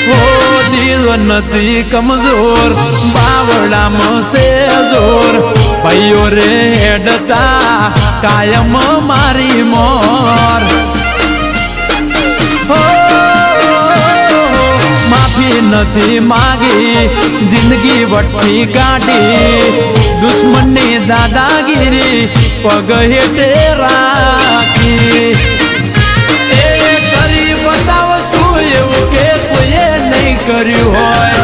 हो दिल नती कमजोर बावळाમાં से जोर भाईओ रे हेडता कायम मारी मोर हो माफी नथी मागी जिंदगी वठी गाड़ी दुश्मनी दादागिरी पग हेठे राखी करी बताव શું એવું કે કોઈએ નહીં કર્યું હોય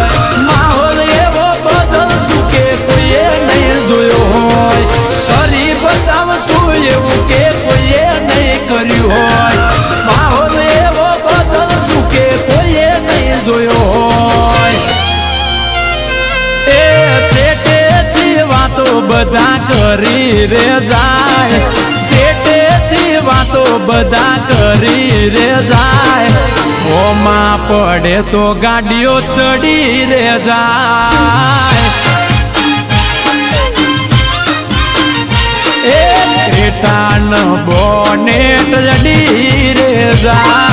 માહોલ એવો બદલશું કે કોઈએ નહીં જોયો હોય કરી बताव શું એવું કે કોઈએ નહીં કર્યું હોય માહોલ એવો બદલશું કે કોઈએ નહીં જોયો હોય એ સેટેથી વાતો બધા કરી રે જાય सेटेथी वातो बदा करी रे जाए ओमा पड़े तो गाड़ियों चढ़ी रे जाए ए क्रेटा न बोनेट जड़ी रे जाए।